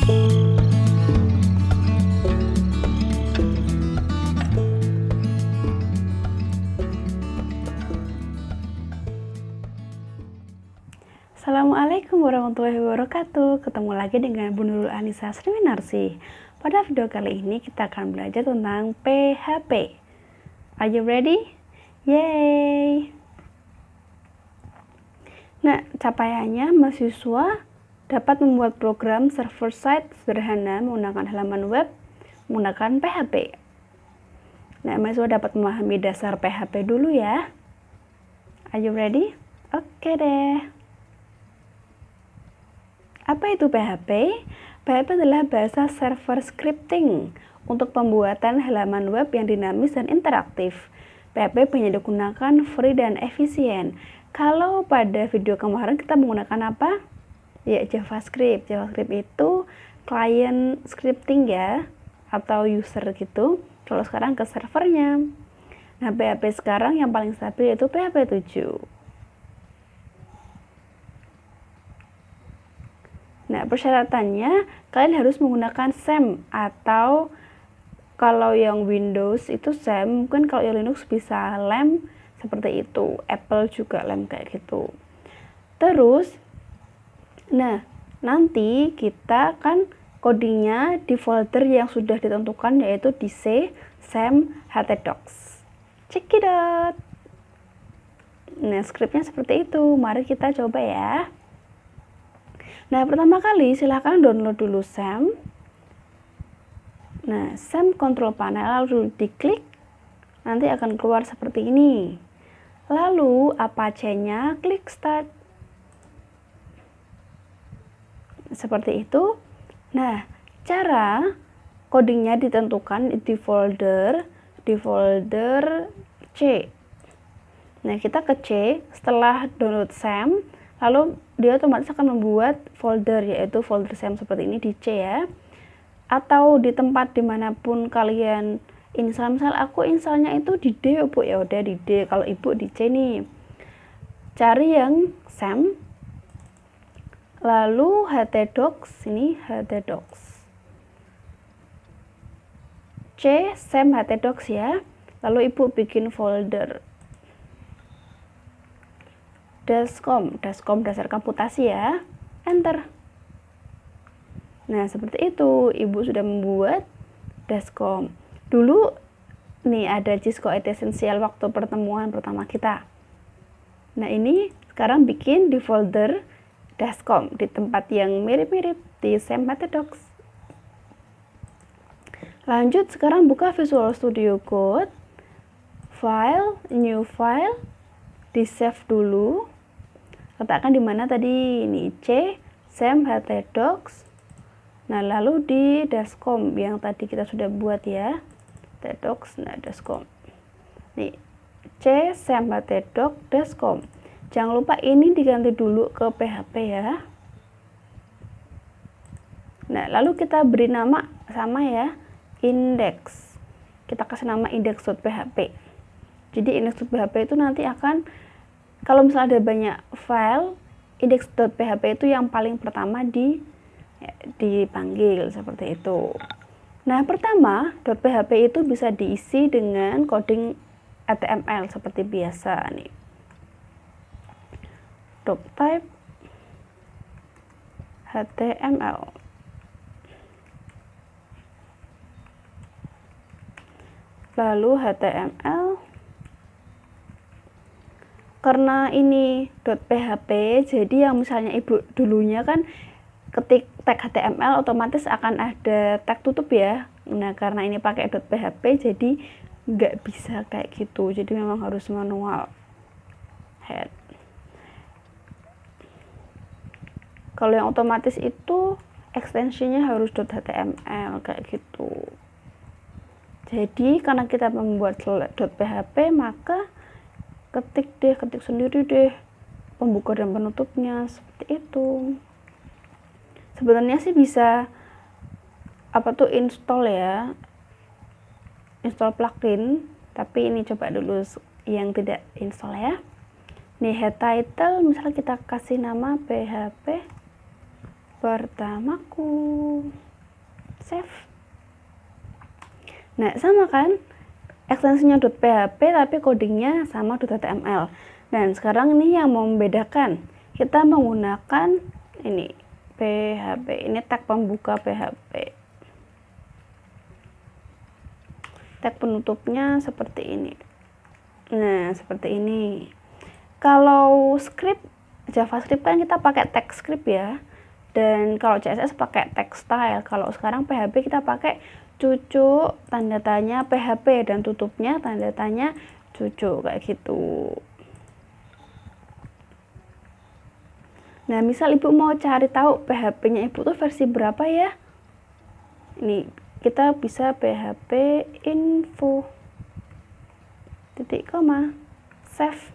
Assalamualaikum warahmatullahi wabarakatuh. Ketemu lagi dengan Bu Nurul Anissa Sriwinarsi. Pada video kali ini kita akan belajar tentang PHP. Are you ready? Yay! Nah, capaiannya mahasiswa dapat membuat program server side sederhana menggunakan halaman web menggunakan PHP. Nah, mahasiswa dapat memahami dasar PHP dulu ya. Are you ready? Oke deh. Apa itu PHP? PHP adalah bahasa server scripting untuk pembuatan halaman web yang dinamis dan interaktif. PHP banyak digunakan free dan efisien. Kalau pada video kemarin kita menggunakan apa? Ya, JavaScript. JavaScript itu client scripting ya, atau user gitu. Kalau sekarang ke servernya. Nah, PHP sekarang yang paling stabil yaitu PHP 7. Nah, persyaratannya kalian harus menggunakan SAM atau kalau yang Windows itu SAM, mungkin kalau yang Linux bisa LAMP seperti itu. Apple juga LAMP kayak gitu. Terus, nah nanti kita kan codingnya di folder yang sudah ditentukan yaitu di C, SAM, htdocs. Check it out. Nah, skripnya seperti itu. Mari kita coba ya. Nah, pertama kali silahkan download dulu SAM. Nah, SAM control panel lalu diklik, nanti akan keluar seperti ini. Lalu Apache-nya klik start. Seperti itu. Nah, cara codingnya ditentukan di folder C. Nah, kita ke C setelah download SAM. Lalu dia otomatis akan membuat folder, yaitu folder SAM seperti ini di C ya. Atau di tempat dimanapun kalian install. Misal aku installnya itu di D, Bu, ya udah di D. Kalau Ibu di C nih. Cari yang SAM. Lalu htdocs, ini htdocs. C, SAM htdocs ya. Lalu Ibu bikin folder Dascom dasar komputasi ya, enter. Nah, seperti itu, Ibu sudah membuat Dascom. Dulu nih ada Cisco IT Essential waktu pertemuan pertama kita. Nah, ini sekarang bikin di folder Dascom di tempat yang mirip-mirip di SAM htdocs. Lanjut, sekarang buka Visual Studio Code, file, new file, di save dulu. Letakkan di mana tadi? Ini C, SAM htdocs. Nah, lalu di Dascom yang tadi kita sudah buat ya. htdocs, nah Dascom. Nih, C, SAM htdocs, Dascom. Jangan lupa ini diganti dulu ke PHP ya. Nah, lalu kita beri nama sama ya, index. Kita kasih nama index.php. Jadi index.php itu nanti akan, kalau misalnya ada banyak file, index.php itu yang paling pertama dipanggil seperti itu. Nah, pertama, .php itu bisa diisi dengan coding HTML seperti biasa nih. Type HTML. Lalu HTML. Karena ini .php, jadi yang misalnya Ibu dulunya kan ketik tag HTML otomatis akan ada tag tutup ya. Nah, karena ini pakai .php jadi nggak bisa kayak gitu. Jadi memang harus manual head. Kalau yang otomatis itu ekstensinya harus .html kayak gitu. Jadi karena kita membuat .php, maka ketik sendiri deh pembuka dan penutupnya seperti itu. Sebenarnya sih bisa install ya, install plugin, tapi ini coba dulu yang tidak install ya. Nih, head title misalnya kita kasih nama PHP pertamaku. Save. Nah, sama kan? Ekstensinya .php tapi codingnya sama .html. Dan sekarang ini yang membedakan, kita menggunakan ini PHP. Ini tag pembuka PHP. Tag penutupnya seperti ini. Nah, seperti ini. Kalau script JavaScript kan kita pakai tag script ya. Dan kalau CSS pakai tag style. Kalau sekarang PHP kita pakai cucuk tanda tanya PHP dan tutupnya tanda tanya cucuk kayak gitu. Nah, misal ibu mau cari tahu PHP-nya ibu tuh versi berapa ya? Ini kita bisa PHP info titik koma save.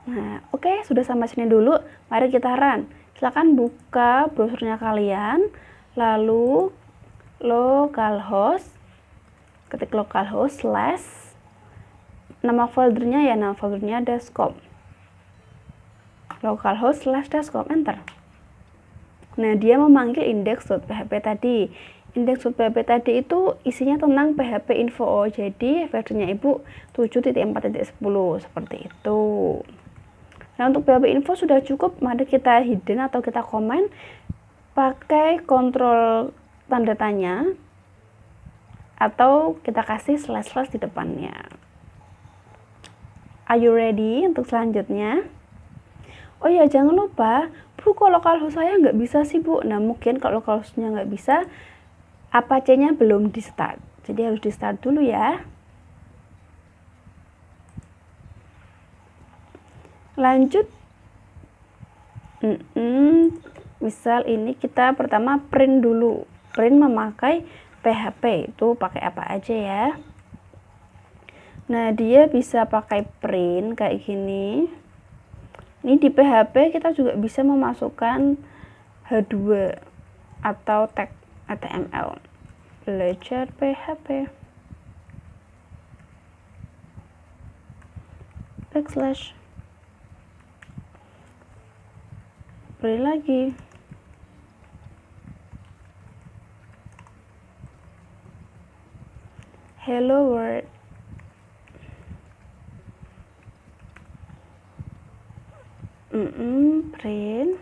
Nah, oke, sudah sampai sini dulu. Mari kita run. Silakan buka browsernya kalian, lalu localhost, ketik localhost / nama foldernya desktop. Localhost / desktop, enter. Nah, dia memanggil index.php tadi. Index.php tadi itu isinya tentang PHP info. Jadi versinya ibu 7.4.10 seperti itu. Nah, untuk PHP info sudah cukup. Mari kita hidden atau kita komen pakai kontrol tanda tanya atau kita kasih / di depannya. Are you ready untuk selanjutnya? Oh ya, jangan lupa, Bu, kok localhost saya nggak bisa sih, Bu? Nah, mungkin kalau localhostnya nggak bisa, Apache-nya belum di start. Jadi harus di start dulu ya. Lanjut. Misal ini kita pertama print dulu. Print memakai PHP. Itu pakai apa aja ya? Nah, dia bisa pakai print kayak gini. Ini di PHP kita juga bisa memasukkan H2 atau tag HTML. Belajar PHP. Backslash. Beri lagi. Hello world. Print.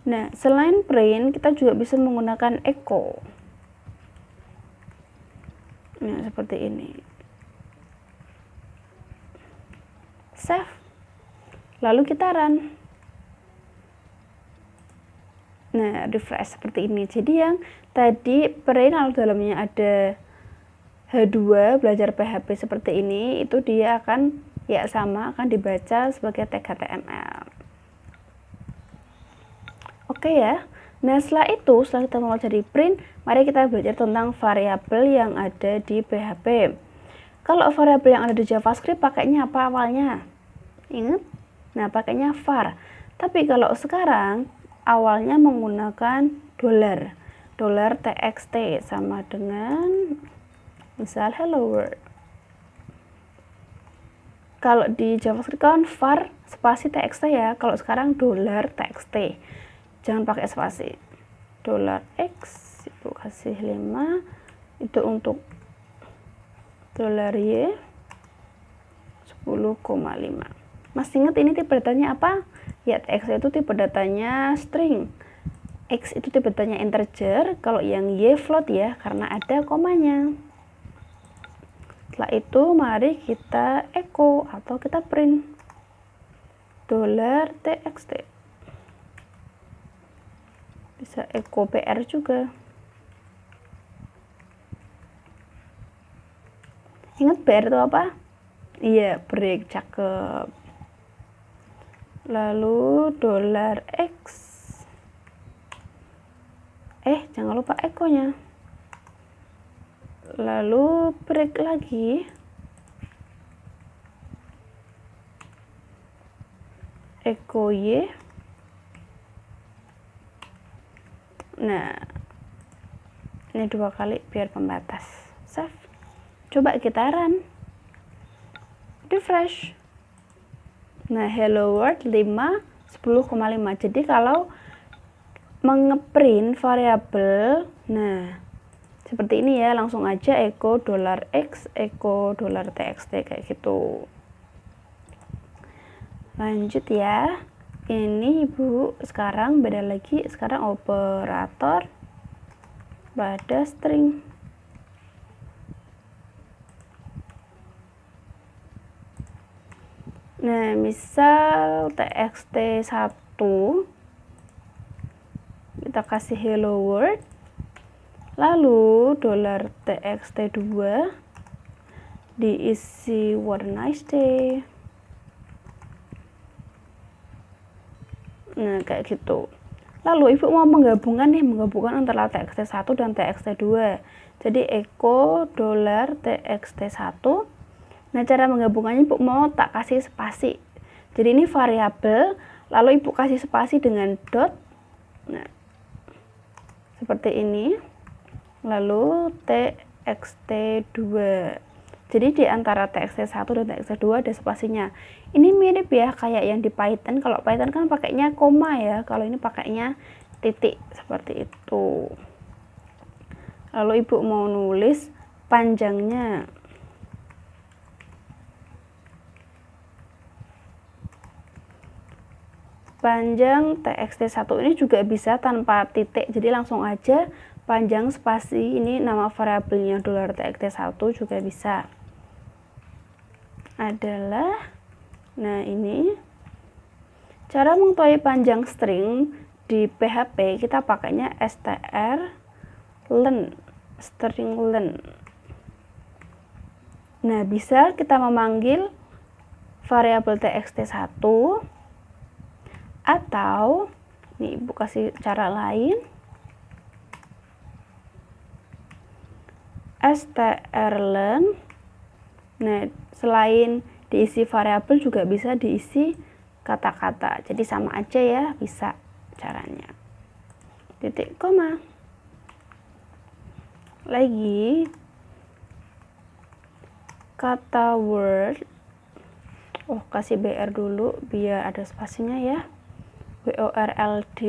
Nah, selain print, kita juga bisa menggunakan echo. Nah, seperti ini. Save. Lalu kita run. Nah, refresh seperti ini. Jadi yang tadi print lalu dalamnya ada H2 belajar PHP seperti ini, itu dia akan ya sama akan dibaca sebagai tag HTML. Oke ya. Nah, setelah kita mau jadi print, mari kita belajar tentang variabel yang ada di PHP. Kalau variabel yang ada di JavaScript pakainya apa awalnya? Ingat? Nah, pakainya var. Tapi kalau sekarang awalnya menggunakan $. $txt sama dengan misal hello world. Kalau di JavaScript kan var spasi txt ya. Kalau sekarang $txt. Jangan pakai spasi. $x itu kasih 5, itu untuk $y 10,5. Masih ingat ini tipe datanya apa? Ya, x itu tipe datanya string. X itu tipe datanya integer, kalau yang y float ya, karena ada komanya. Setelah itu mari kita echo atau kita print $txt. Bisa echo PR juga. Ingat PR itu apa? Iya, break, cakep. Lalu $x. Jangan lupa echo-nya. Lalu break lagi. Echo y. Nah, ini 2 kali biar pembatas. Save. Coba kita run. refresh. Nah, hello world 5, 10,5. Jadi kalau mengeprint variabel, nah seperti ini ya, langsung aja echo $x, echo $txt kayak gitu. Lanjut ya. Ini Ibu sekarang beda lagi, sekarang operator pada string. Nah, misal txt1 kita kasih hello world, lalu $txt2 diisi what a nice day. Nah, kayak gitu. Lalu Ibu mau menggabungkan antara txt1 dan txt2. Jadi echo $txt1. Nah, cara menggabungkannya Ibu mau tak kasih spasi. Jadi ini variabel, lalu Ibu kasih spasi dengan dot. Nah, seperti ini. Lalu txt2. Jadi di antara txt1 dan txt2 ada spasinya. Ini mirip ya kayak yang di Python. Kalau Python kan pakainya koma ya. Kalau ini pakainya titik seperti itu. Lalu Ibu mau nulis panjangnya. Panjang txt1 ini juga bisa tanpa titik. Jadi langsung aja panjang spasi, ini nama variabelnya $txt1 juga bisa. Adalah, nah ini cara mengetahui panjang string di PHP, kita pakainya strlen, string len. Nah, bisa kita memanggil variabel txt1 atau nih Ibu kasih cara lain, strlen. Nah, selain diisi variabel juga bisa diisi kata-kata. Jadi sama aja ya, bisa caranya. Titik koma. Lagi kata word. Oh, kasih BR dulu biar ada spasinya ya. WORLD.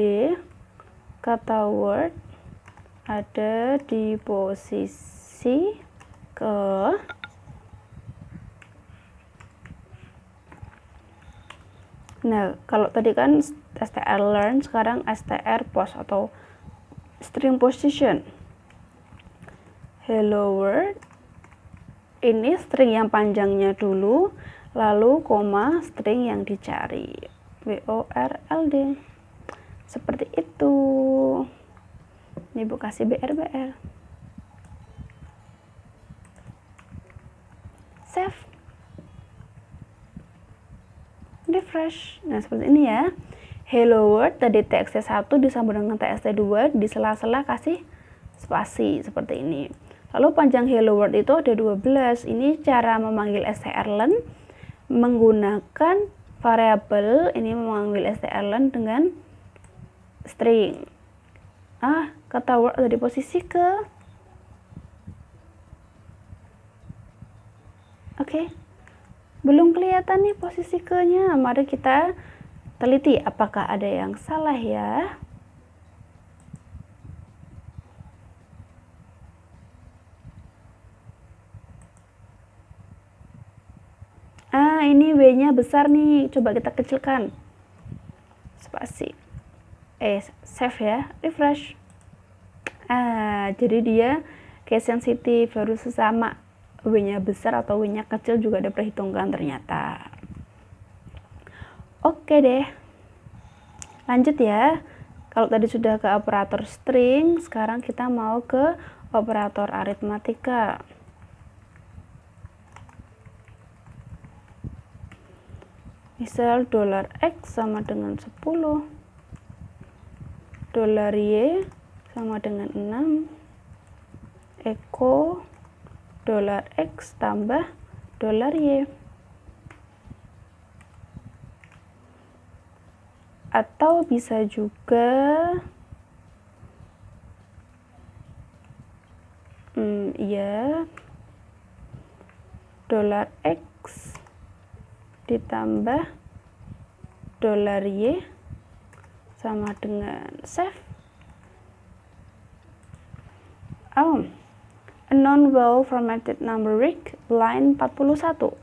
Kata word ada di posisi ke Nah, kalau tadi kan strlen, sekarang strpost atau string position. Hello world, ini string yang panjangnya dulu, lalu koma string yang dicari. WORLD. Seperti itu. Ini Ibu kasih BR. Save. Refresh. Nah, seperti ini ya. Hello world tadi txt1 disambung dengan txt2, di sela-sela kasih spasi seperti ini. Lalu panjang hello world itu ada 12. Ini cara memanggil strlen menggunakan variabel, ini memanggil strlen dengan string. Kata word ada di posisi ke. Oke. Belum kelihatan nih posisi ke-nya. Mari kita teliti apakah ada yang salah ya. Ini W-nya besar nih. Coba kita kecilkan. Spasi. Save ya. Refresh. Jadi dia case sensitif, harus sesama. W-nya besar atau W-nya kecil juga ada perhitungan ternyata. Oke deh. Lanjut ya. Kalau tadi sudah ke operator string, sekarang kita mau ke operator aritmatika. Misal $x sama dengan 10, $y sama dengan 6, echo $x tambah $y. Atau bisa juga $x ditambah dolar Y sama dengan save. Oh, a non-well formatted numeric line 41.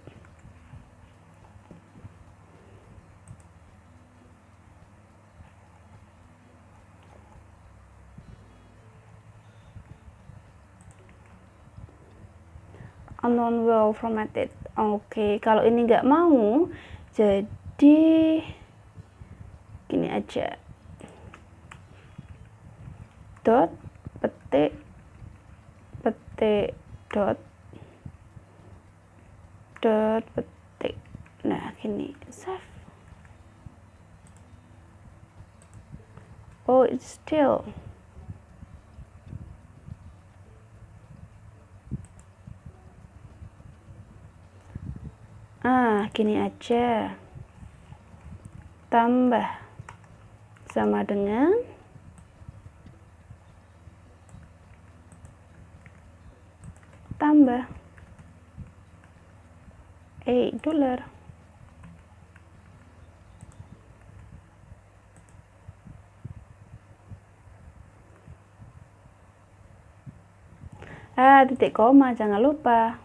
Non-well formatted. Oke, kalau ini nggak mau, jadi gini aja. Dot petik dot petik. Nah, gini, save. Oh, it's still. Gini aja. Tambah sama dengan tambah $8. Titik koma jangan lupa.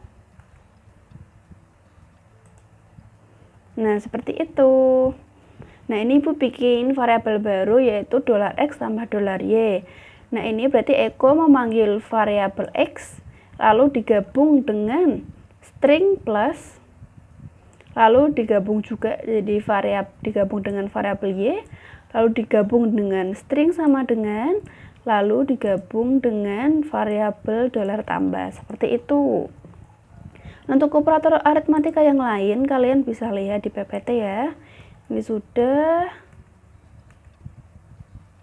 Nah, seperti itu. Nah, ini Ibu bikin variabel baru yaitu $x tambah $y. Nah, ini berarti Eko memanggil variabel X lalu digabung dengan string plus, lalu digabung juga jadi digabung dengan variabel Y, lalu digabung dengan string sama dengan, lalu digabung dengan variabel $ tambah. Seperti itu. Untuk operator aritmatika yang lain kalian bisa lihat di PPT ya. Ini sudah.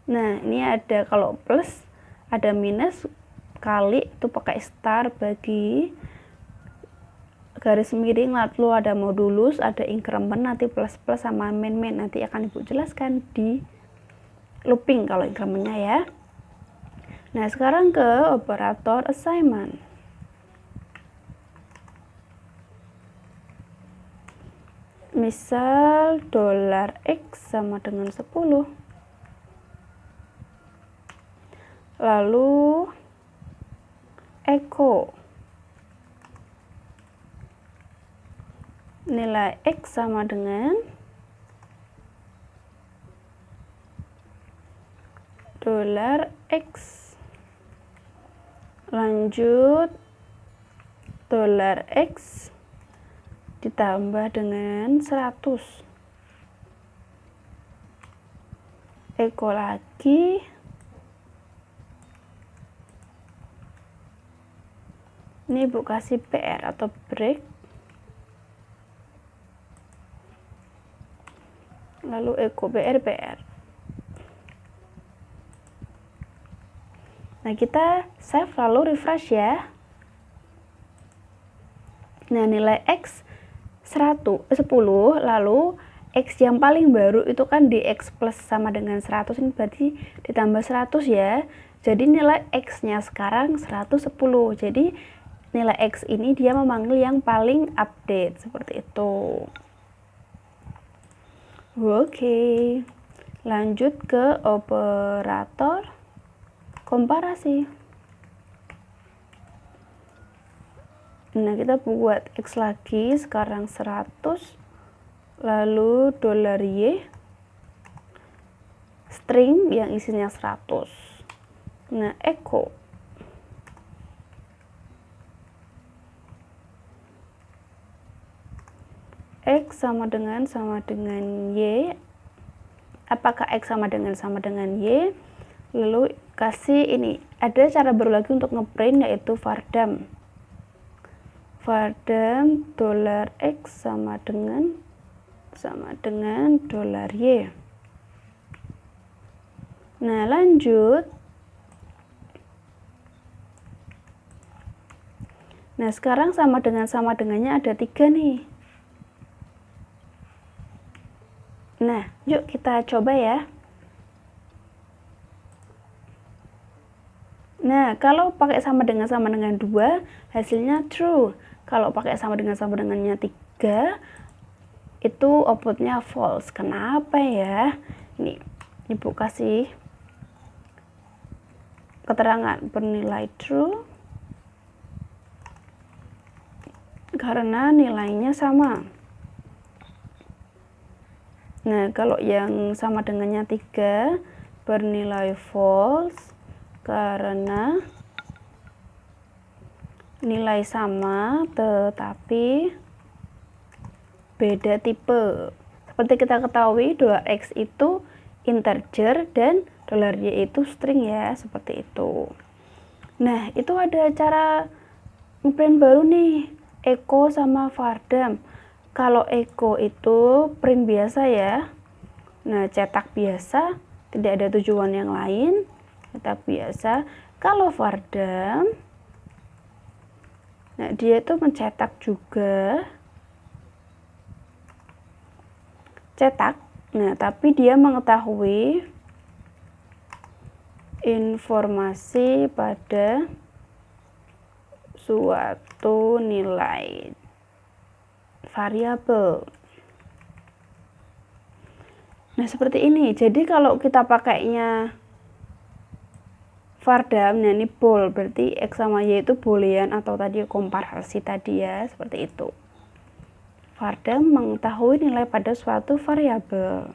Nah, ini ada kalau plus, ada minus, kali itu pakai star, bagi, garis miring, lalu ada modulus, ada increment, nanti plus plus sama min min, nanti akan Ibu jelaskan di looping kalau incrementnya ya. Nah, sekarang ke operator assignment. Misal $x sama dengan 10. Lalu echo nilai X sama dengan $x. Lanjut $x ditambah dengan 100. Echo lagi. Ini Ibu kasih PR atau break. Lalu echo PR. Nah, kita save lalu refresh ya. Nah, nilai X 10, lalu X yang paling baru itu kan di X plus sama dengan 100, ini berarti ditambah 100 ya. Jadi nilai X-nya sekarang 110. Jadi nilai X ini dia memanggil yang paling update, seperti itu. Oke. Lanjut ke operator komparasi. Nah, kita buat X lagi, sekarang 100, lalu $Y, string yang isinya 100. Nah, echo X sama dengan Y. Apakah X sama dengan Y? Lalu kasih ini. Ada cara baru lagi untuk ngeprint yaitu vardam. Vardam $x sama dengan $y. Nah, lanjut. Nah, sekarang sama dengannya ada 3 nih. Nah, yuk kita coba ya. Nah, kalau pakai sama dengan 2, hasilnya true. Kalau pakai sama dengannya 3, itu outputnya false. Kenapa ya? Ini Ibu kasih keterangan bernilai true karena nilainya sama. Nah, kalau yang sama dengannya 3 bernilai false karena nilai sama tetapi beda tipe. Seperti kita ketahui, $x itu integer dan $y itu string ya, seperti itu. Nah, itu ada cara print baru nih, echo sama vardam. Kalau echo itu print biasa ya. Nah, cetak biasa, tidak ada tujuan yang lain, cetak biasa. Kalau vardam, nah dia itu mencetak juga, cetak. Nah, tapi dia mengetahui informasi pada suatu nilai variabel. Nah, seperti ini. Jadi kalau kita pakainya vardam, nah ini bool, berarti X sama Y itu boolean atau tadi komparasi tadi ya, seperti itu. Vardam mengetahui nilai pada suatu variabel.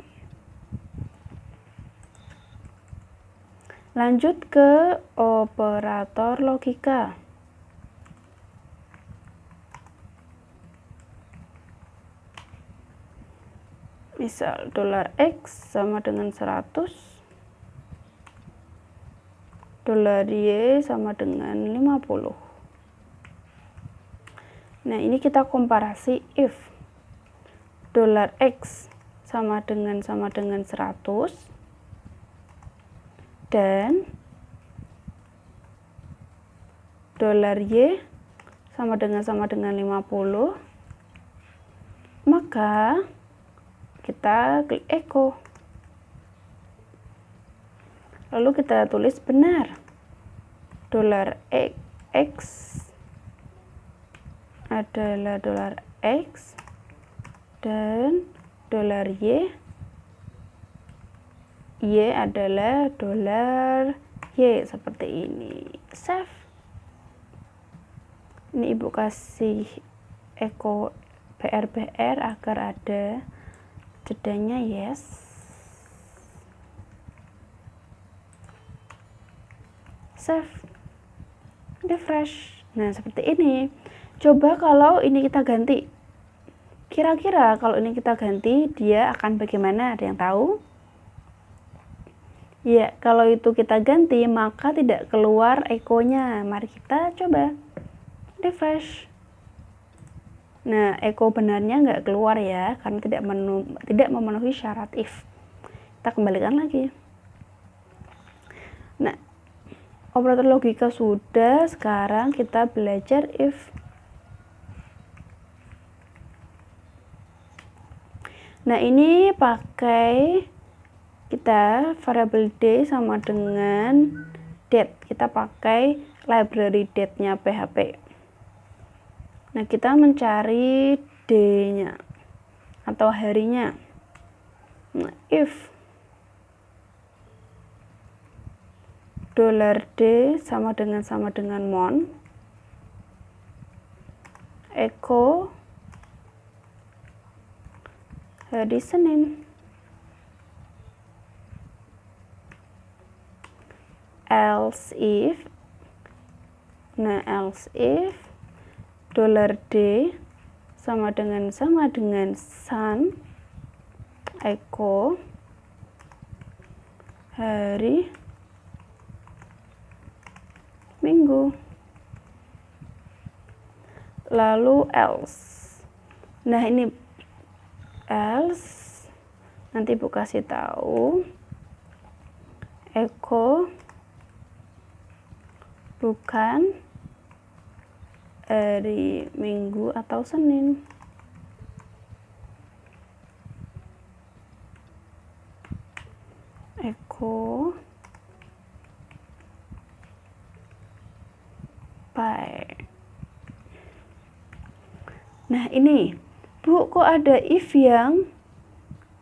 Lanjut ke operator logika. Misal $x sama dengan 100, $y sama dengan 50. Nah, ini kita komparasi if $x sama dengan 100 dan $y sama dengan 50, maka kita klik echo. Lalu kita tulis benar. $x adalah $x dan y adalah $y, seperti ini. Save. Ini Ibu kasih echo BR agar ada jedanya, yes. Save. Refresh. Nah, seperti ini. Coba kalau ini kita ganti. Kira-kira kalau ini kita ganti, dia akan bagaimana? Ada yang tahu? Ya, kalau itu kita ganti, maka tidak keluar echo-nya. Mari kita coba. Refresh. Nah, echo benarnya nggak keluar ya, karena tidak memenuhi syarat if. Kita kembalikan lagi. Nah, operator logika sudah, sekarang kita belajar if. Nah, ini pakai kita variabel d sama dengan date. Kita pakai library date-nya PHP. Nah, kita mencari d-nya atau harinya. Nah, if $d sama dengan mon, echo hari Senin. Else if $d sama dengan sun, echo hari Minggu. Lalu else. Nah, ini else, nanti Ibu kasih tahu echo bukan hari Minggu atau Senin. Echo by. Nah, ini Bu, kok ada if yang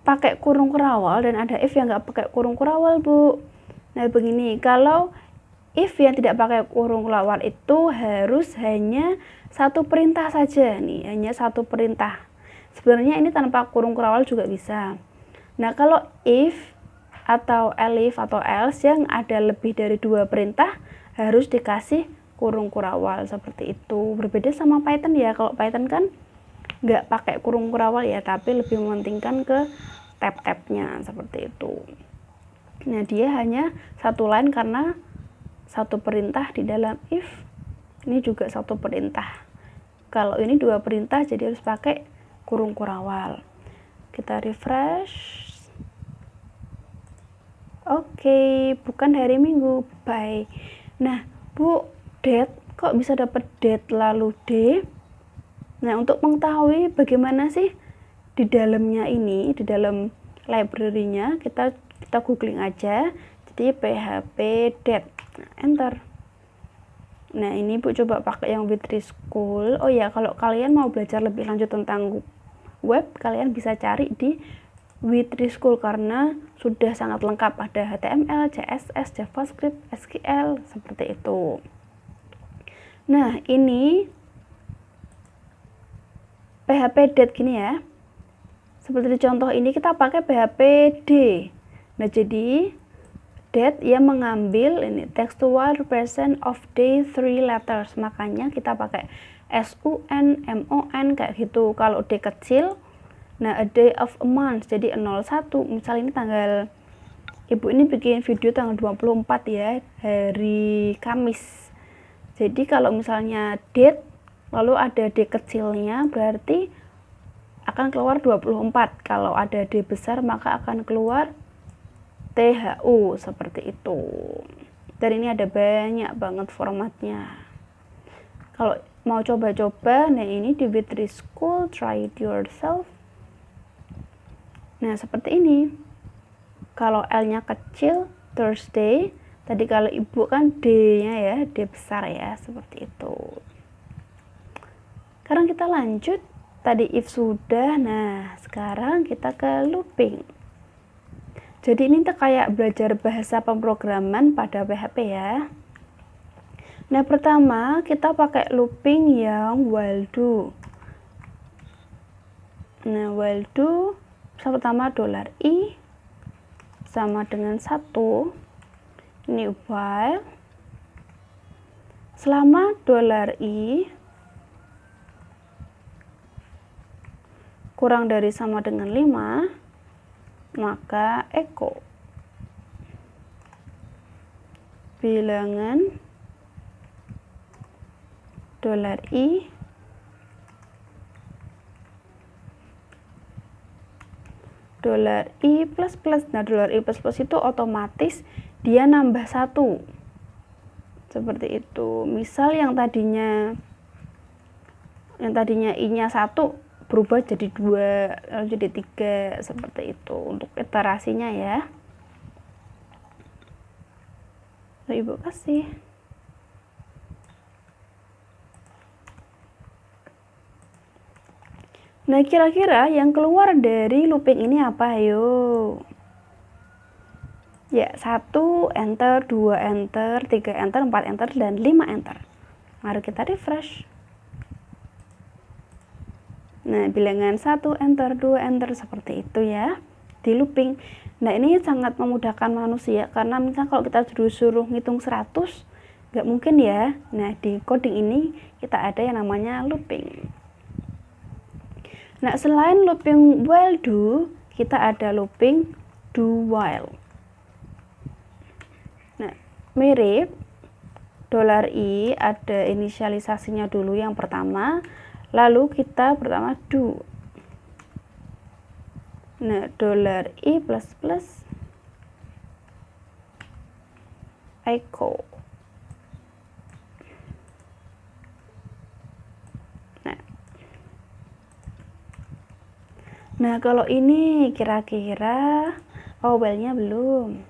pakai kurung kurawal dan ada if yang nggak pakai kurung kurawal, Bu? Nah, begini, kalau if yang tidak pakai kurung kurawal itu harus hanya satu perintah saja nih, hanya satu perintah. Sebenarnya ini tanpa kurung kurawal juga bisa. Nah, kalau if atau elif atau else yang ada lebih dari 2 perintah harus dikasih kurung kurawal seperti itu. Berbeda sama Python ya. Kalau Python kan nggak pakai kurung kurawal ya, tapi lebih mementingkan ke tab-tabnya seperti itu. Nah, dia hanya satu line karena satu perintah di dalam if. Ini juga satu perintah. Kalau ini 2 perintah jadi harus pakai kurung kurawal. Kita refresh. Oke, bukan hari Minggu. Bye. Nah, Bu, date kok bisa dapat date lalu d? Nah, untuk mengetahui bagaimana sih di dalamnya ini, di dalam library-nya, kita googling aja. Jadi php date. Nah, enter. Nah, ini Bu coba pakai yang Withrschool. Oh ya, kalau kalian mau belajar lebih lanjut tentang web, kalian bisa cari di Withrskool karena sudah sangat lengkap, ada HTML, CSS, JavaScript, SQL seperti itu. Nah, ini PHP date gini ya. Seperti di contoh ini kita pakai PHP D. Nah, jadi date yang mengambil ini textual represent of day 3 letters. Makanya kita pakai SUN, MON kayak gitu. Kalau D kecil, nah, a day of a month, jadi 01. Misal ini tanggal, Ibu ini bikin video tanggal 24 ya, hari Kamis. Jadi kalau misalnya date, lalu ada D kecilnya, berarti akan keluar 24. Kalau ada D besar, maka akan keluar THU, seperti itu. Dan ini ada banyak banget formatnya. Kalau mau coba-coba, nah ini di Withrskool, try it yourself. Nah, seperti ini. Kalau L-nya kecil, Thursday. Tadi kalau Ibu kan D-nya ya, D besar ya, seperti itu. Sekarang kita lanjut. Tadi if sudah, nah sekarang kita ke looping. Jadi ini kayak belajar bahasa pemrograman pada PHP ya. Nah, pertama kita pakai looping yang while do. Nah, while do pertama $i sama dengan 1. Ini while selama $i kurang dari sama dengan 5, maka echo bilangan $i $i plus plus. Nah, $i plus plus itu otomatis dia nambah 1 seperti itu. Misal yang tadinya i-nya 1 berubah jadi 2, lalu jadi 3, seperti itu untuk iterasinya ya. Lalu Ibu kasih. Nah, kira-kira yang keluar dari looping ini apa? Ayo. Ya, 1 enter, 2 enter, 3 enter, 4 enter, dan 5 enter. Mari kita refresh. Nah, bilangan 1 enter, 2 enter, seperti itu ya di looping. Nah, ini sangat memudahkan manusia karena misalnya kalau kita suruh ngitung 100 nggak mungkin ya. Nah, di coding ini kita ada yang namanya looping. Nah, selain looping while do, kita ada looping do while. Nah, mirip $i ada inisialisasinya dulu yang pertama, lalu kita pertama do. Nah, $i plus plus echo. Nah, kalau ini kira-kira while-nya belum.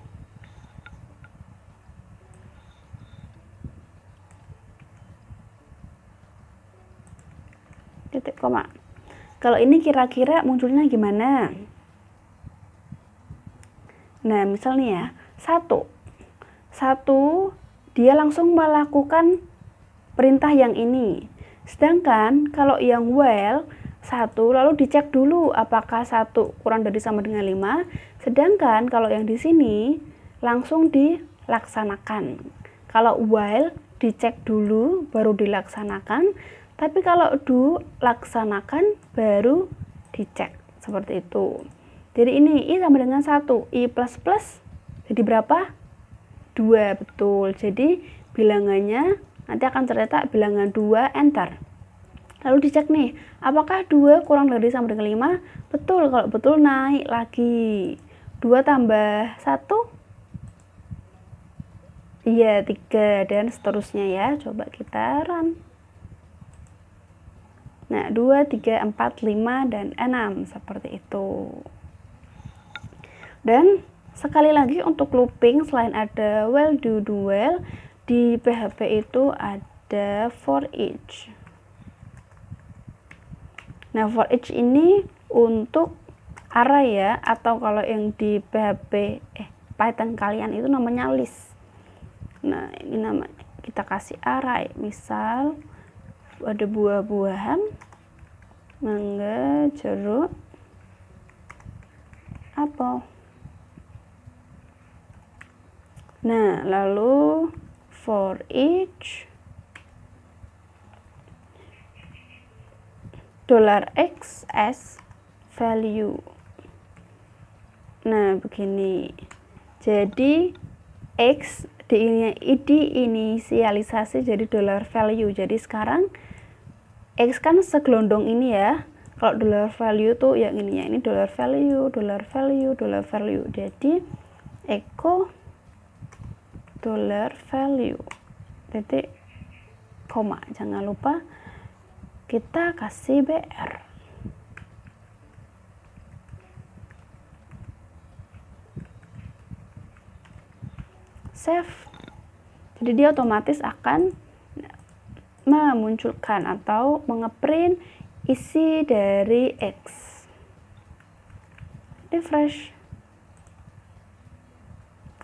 Titik koma. Kalau ini kira-kira munculnya gimana? Nah, misalnya ya, satu dia langsung melakukan perintah yang ini. Sedangkan kalau yang while satu lalu dicek dulu apakah satu kurang dari sama dengan 5. Sedangkan kalau yang di sini langsung dilaksanakan. Kalau while dicek dulu baru dilaksanakan, tapi kalau do laksanakan baru dicek. Seperti itu. Jadi ini I sama dengan 1, I plus plus jadi berapa? 2, betul. Jadi bilangannya nanti akan terletak bilangan 2, enter. Lalu dicek nih, apakah 2 kurang dari sama dengan 5? Betul, kalau betul naik lagi. 2 tambah 1? Iya, 3, dan seterusnya ya. Coba kita run. Nah, 2, 3, 4, 5, dan 6. Seperti itu. Dan sekali lagi untuk looping, selain ada while, do, while, di PHP itu ada for each. Nah, for each ini untuk array ya, atau kalau yang di PHP Python kalian itu namanya list. Nah, ini nama kita kasih array. Misal ada buah-buahan, mangga, jeruk, apel. Nah, lalu for each $x as value. Nah, begini. Jadi X diinisialisasi jadi $value. Jadi sekarang X kan segelondong ini ya. Kalau $value tuh yang ini ya. Ini $value, $value, $value. Jadi echo $value. Titik koma. Jangan lupa kita kasih BR. Save. Jadi dia otomatis akan memunculkan atau mengeprint isi dari X. Refresh.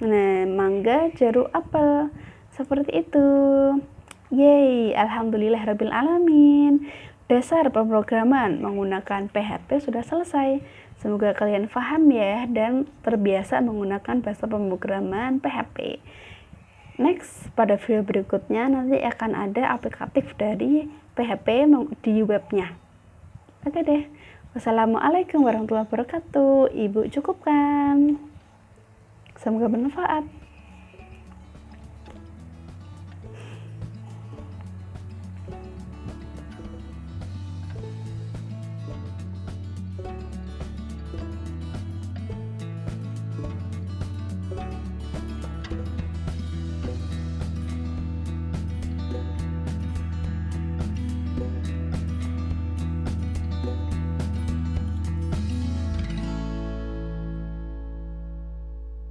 Nah, mangga, jeruk, apel. Seperti itu. Yeay, alhamdulillahirabbil alamin. Dasar pemrograman menggunakan PHP sudah selesai. Semoga kalian paham ya dan terbiasa menggunakan bahasa pemrograman PHP. Next, pada video berikutnya nanti akan ada aplikatif dari PHP di webnya. Oke deh. Wassalamualaikum warahmatullahi wabarakatuh. Ibu cukupkan. Semoga bermanfaat.